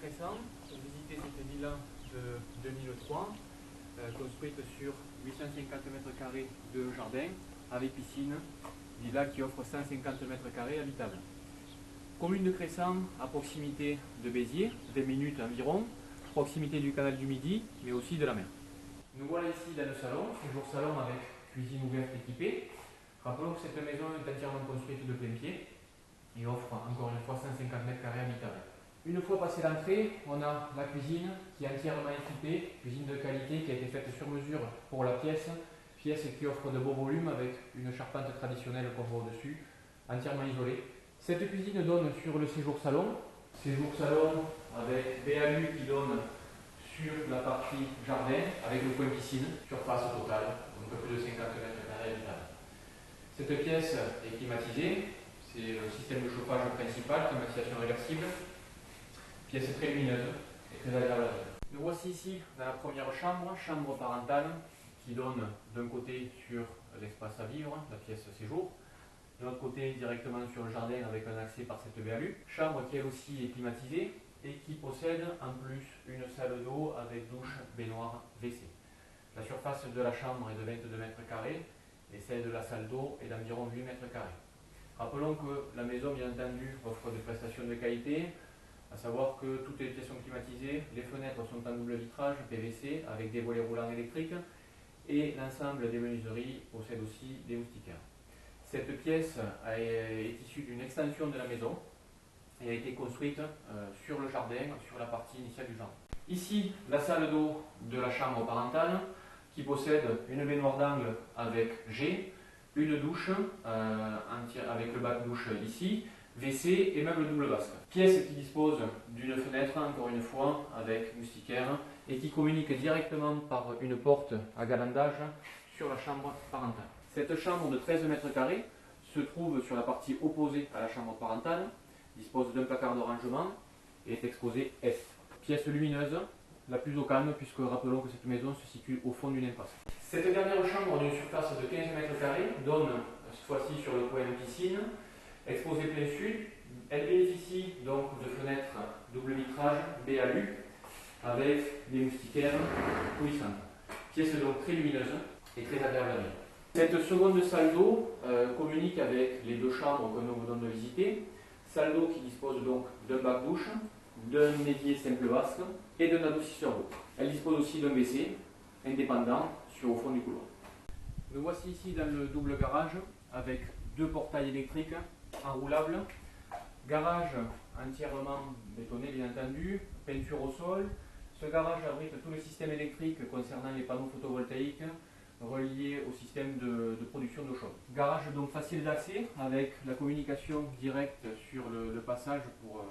Cressan pour visiter cette villa de 2003, construite sur 850 m² de jardin avec piscine, villa qui offre 150 m² habitables. Commune de Cressan, à proximité de Béziers, 20 minutes environ, proximité du canal du Midi, mais aussi de la mer. Nous voilà ici dans le salon, séjour salon avec cuisine ouverte équipée. Rappelons que cette maison est entièrement construite de plein pied et offre encore une fois 150 m² habitables. Une fois passé l'entrée, on a la cuisine qui est entièrement équipée, cuisine de qualité qui a été faite sur mesure pour la pièce qui offre de beaux volumes avec une charpente traditionnelle qu'on voit au-dessus, entièrement isolée. Cette cuisine donne sur le séjour salon avec BAU qui donne sur la partie jardin avec le coin piscine, surface totale, donc un peu plus de 50 m² habitables. Cette pièce est climatisée, c'est le système de chauffage principal, climatisation réversible. Pièce très lumineuse et très agréable à vivre. Nous voici ici dans la première chambre, chambre parentale, qui donne d'un côté sur l'espace à vivre, la pièce séjour, de l'autre côté directement sur le jardin avec un accès par cette BAU. Chambre qui elle aussi est climatisée et qui possède en plus une salle d'eau avec douche, baignoire, WC. La surface de la chambre est de 22 m² et celle de la salle d'eau est d'environ 8 m². Rappelons que la maison, bien entendu, offre des prestations de qualité, à savoir que toutes les pièces sont climatisées, les fenêtres sont en double vitrage PVC avec des volets roulants électriques et l'ensemble des menuiseries possède aussi des moustiquaires. Cette pièce est issue d'une extension de la maison et a été construite sur le jardin, sur la partie initiale du jardin. Ici, la salle d'eau de la chambre parentale qui possède une baignoire d'angle avec G, une douche avec le bac douche ici, WC et meuble double vasque. Pièce qui dispose d'une fenêtre, encore une fois, avec moustiquaire et qui communique directement par une porte à galandage sur la chambre parentale. Cette chambre de 13 m² se trouve sur la partie opposée à la chambre parentale, dispose d'un placard de rangement et est exposée F. Pièce lumineuse, la plus au calme puisque rappelons que cette maison se situe au fond d'une impasse. Cette dernière chambre d'une surface de 15 m² donne cette fois-ci sur le coin de piscine, exposée plein sud. Elle bénéficie donc de fenêtres double vitrage BAU avec des moustiquaires coulissantes. Pièce donc très lumineuse et très agréable à vivre. Cette seconde salle d'eau communique avec les deux chambres que nous venons de visiter. Salle d'eau qui dispose donc d'un bac douche, d'un évier simple vasque et d'un adoucisseur d'eau. Elle dispose aussi d'un WC indépendant au fond du couloir. Nous voici ici dans le double garage avec deux portails électriques enroulables. Garage entièrement bétonné bien entendu, peinture au sol. Ce garage abrite tout le système électrique concernant les panneaux photovoltaïques reliés au système de production d'eau chaude. Garage donc facile d'accès avec la communication directe sur le passage pour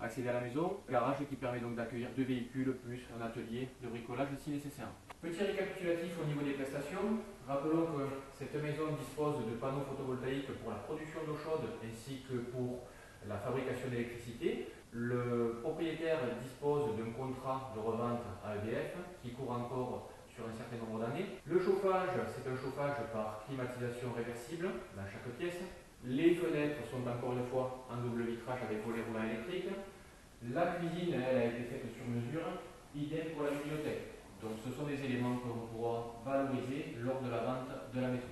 accéder à la maison. Garage qui permet donc d'accueillir deux véhicules plus un atelier de bricolage si nécessaire. Petit récapitulatif au niveau des prestations. Rappelons que cette maison dispose de panneaux photovoltaïques pour la production d'eau chaude ainsi que pour la fabrication d'électricité. Le propriétaire dispose d'un contrat de revente à EDF qui court encore sur un certain nombre d'années. Le chauffage, c'est un chauffage par climatisation réversible dans chaque pièce. Les fenêtres sont encore une fois en double vitrage avec volets roulants électriques. La cuisine, elle, a été faite sur mesure, idem pour la bibliothèque. Donc ce sont des éléments que l'on pourra valoriser lors de la vente de la maison.